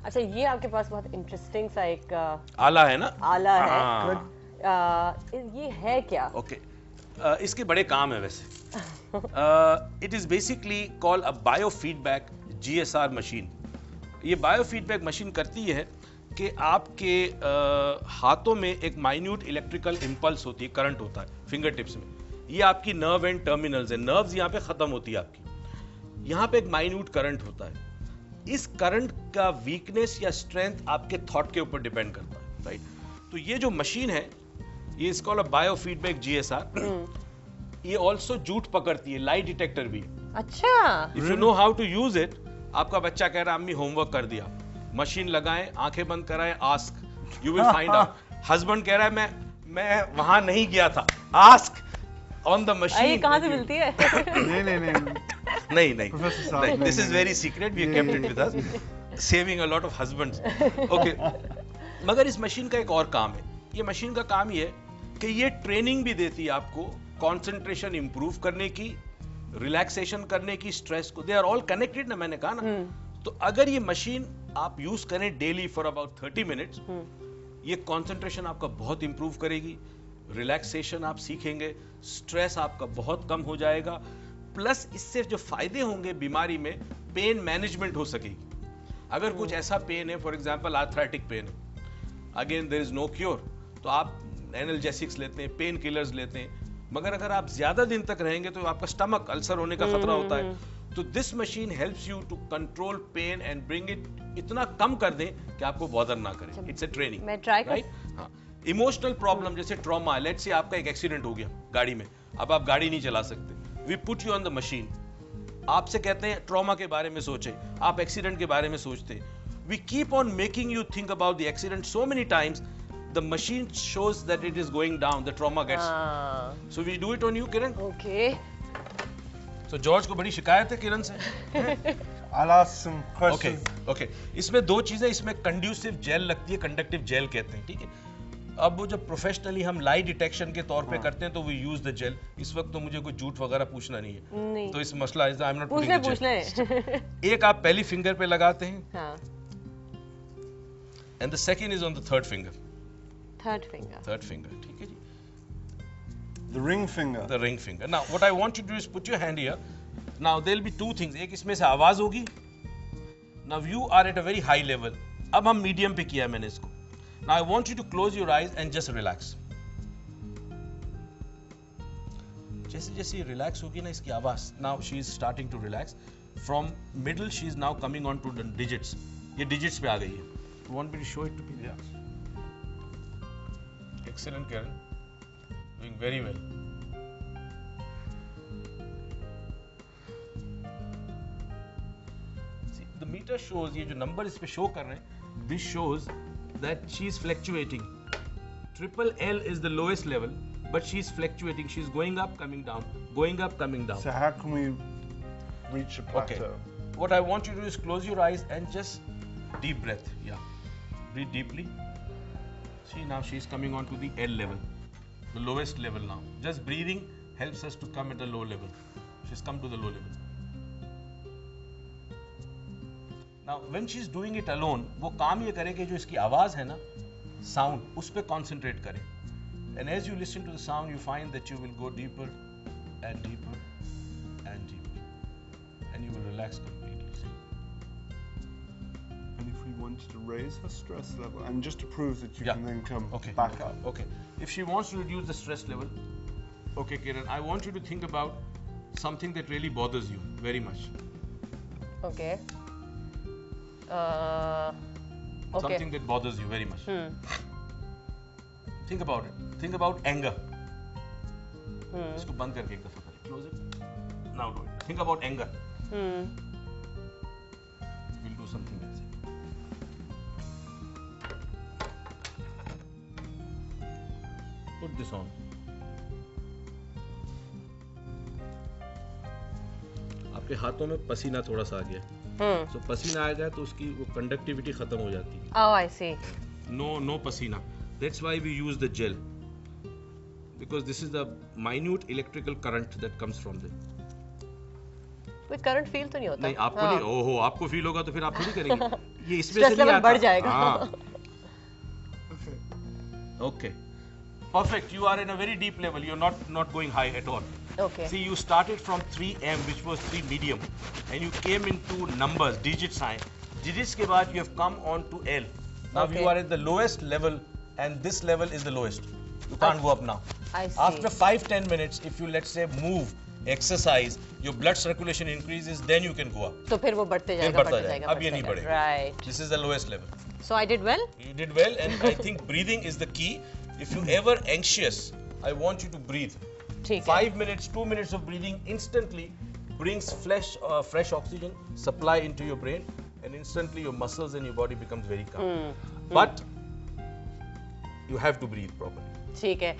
अच्छा, ये आपके पास बहुत इंटरेस्टिंग सा एक आला है ना? आला है। हाँ। ये है क्या? ओके, इसके बड़े काम है वैसे। It is basically called a biofeedback GSR machine. ये बायोफीडबैक मशीन करती है कि आपके हाथों में एक माइन्यूट इलेक्ट्रिकल इंपल्स होती है, करंट होता है फिंगर टिप्स में। ये आपकी नर्व एंड टर्मिनल्स है, नर्व्स यहाँ पे खत्म होती है आपकी, यहाँ पे एक माइन्यूट करंट होता है। इस करंट का वीकनेस या स्ट्रेंथ आपके थॉट के ऊपर डिपेंड करता है, राइट? तो ये जो मशीन है, ये इसको बायोफीडबैक GSR, ये ऑल्सो झूठ पकड़ती है, लाई डिटेक्टर भी। अच्छा, if you know how to use it, आपका बच्चा कह रहा है अम्मी होमवर्क कर दिया, मशीन लगाएं, आंखें बंद कराएं, ask, you will find out. Husband कह रहा है मैं वहां नहीं गया था, आस्क ऑन द मशीन। ये कहाँ से मिलती है? नहीं, this is very secret, we kept it with us, saving a lot of husbands. Okay, मगर इस मशीन का एक और काम है। ये मशीन का काम ये है कि ये ट्रेनिंग भी देती है आपको कंसंट्रेशन इंप्रूव करने की, रिलैक्सेशन करने की, स्ट्रेस को। दे आर ऑल कनेक्टेड ना, मैंने कहा ना। तो अगर ये मशीन आप यूज करें डेली फॉर अबाउट 30 मिनट्स, ये कंसंट्रेशन आपका बहुत इंप्रूव करेगी, रिलैक्सेशन आप सीखेंगे, स्ट्रेस आपका बहुत कम हो जाएगा, प्लस इससे जो फायदे होंगे बीमारी में, पेन मैनेजमेंट हो सकेगी। अगर कुछ ऐसा पेन है, फॉर एग्जांपल आर्थराइटिक पेन है, again there is no cure, तो आप एनाल्जेसिक्स लेते हैं, पेन किलर्स लेते हैं, मगर अगर आप ज्यादा दिन तक रहेंगे तो आपका स्टमक अल्सर होने का खतरा होता है। तो this machine helps you to control pain and bring it, इतना कम कर दें कि आपको बॉदर ना करे। इट्स अ ट्रेनिंग, मैं ट्राई कर। हाँ, इमोशनल प्रॉब्लम जैसे ट्रॉमा, लेट्स से आपका एक एक्सीडेंट हो गया गाड़ी में, अब आप गाड़ी नहीं चला सकते, we put you on the machine, आपसे कहते हैं ट्रॉमा के बारे में सोचे, आप एक्सीडेंट के बारे में सोचते, we keep on making you think about the accident so many times, the machine shows that it is going down, the trauma gets, so we do it on you, Kiran. Okay. So George को बड़ी शिकायत है किरण से। I'll ask some questions. Okay. इसमें दो चीजें, इसमें conducive jail लगती है, कंडक्टिव जेल कहते हैं, ठीक है? अब वो जब प्रोफेशनली हम लाई डिटेक्शन के तौर पे करते हैं तो वी यूज द जेल। इस वक्त तो मुझे कोई झूठ वगैरह पूछना नहीं है, नहीं। तो इस मसला इज आई एम नॉट पूछ ले। एक आप पहली फिंगर पे लगाते हैं, हाँ। And the second is on the third finger. Third finger, ठीक है जी। The ring finger. The ring finger. Now, what I want you to do is put your hand here. Now, there'll be two things. एक इसमें से आवाज होगी. Now, you are at a very high level. अब हम medium पे किया है मैंने इसको. Now, I want you to close your eyes and just relax. जैसे जैसे relax होगी ना इसकी आवाज. Now, she is starting to relax. From middle, she is now coming on to the digits. ये digits पे आ गई है. You want me to show it to me? Yeah. Excellent, Karen. Doing very well. See, the meter shows, ये जो number इस पे show कर रहे हैं, this shows that she is fluctuating. Triple L is the lowest level, but she is fluctuating. She is going up, coming down, going up, coming down. So how can we reach a plateau? Okay. What I want you to do is close your eyes and just deep breath. Yeah. Breathe deeply. See, now she is coming on to the L level, the lowest level now. Just breathing helps us to come at a low level. She's come to the low level. Now, when she's doing it alone, वो काम ये करे कि जो इसकी आवाज है ना, sound, उस पे concentrate करे. And as you listen to the sound, you find that you will go deeper and deeper and deeper, and you will relax completely. And if we wanted to raise her stress level, and just to prove that you Yeah. can then come Okay. back up. Okay. If she wants to reduce the stress level, okay, Kiran, I want you to think about something that really bothers you very much. Okay. Okay. Something that bothers you very much. Think about it. Think about anger. इसको बंद करके एक दफा करें. Close it. Now do it. Think about anger. We'll do something else. Put this on. आपके हाथों में पसीना थोड़ा सा आ गया. So पसीना आ गया तो उसकी वो कंडक्टिविटी खत्म हो जाती है. Oh, I see. No पसीना. That's why we use the gel. Because this is the minute electrical current that comes from the. कोई करंट फील तो नहीं होता? नहीं, आपको नहीं. ओहो, आपको फील होगा तो फिर आप थोड़ी करेंगे. ये इसमें Stress से नहीं level आता। बढ़ जाएगा। हाँ, Okay. okay, perfect. You are in a very deep level. You're not going high at all. Okay. See, you started from 3M, which was 3 medium, and you came into numbers, digit sign. Digits के बाद you have come on to L. Now Okay. you are at the lowest level, and this level is the lowest. You can't go up now. I see. After 5-10 minutes, if you let's say move, exercise, your blood circulation increases, then you can go up. तो फिर वो बढ़ते फिर जाएगा, बढ़ता बढ़ते जाएगा, जाएगा, अब ये नहीं बढ़ते बढ़ेगा। जाएगा। Right. This is the lowest level. So I did well. You did well, and I think breathing is the key. If you ever anxious, I want you to breathe. ठीक है। 5 minutes, 2 minutes of breathing instantly brings fresh oxygen supply into your brain, and instantly your muscles and your body becomes very calm. But you have to breathe properly. ठीक है।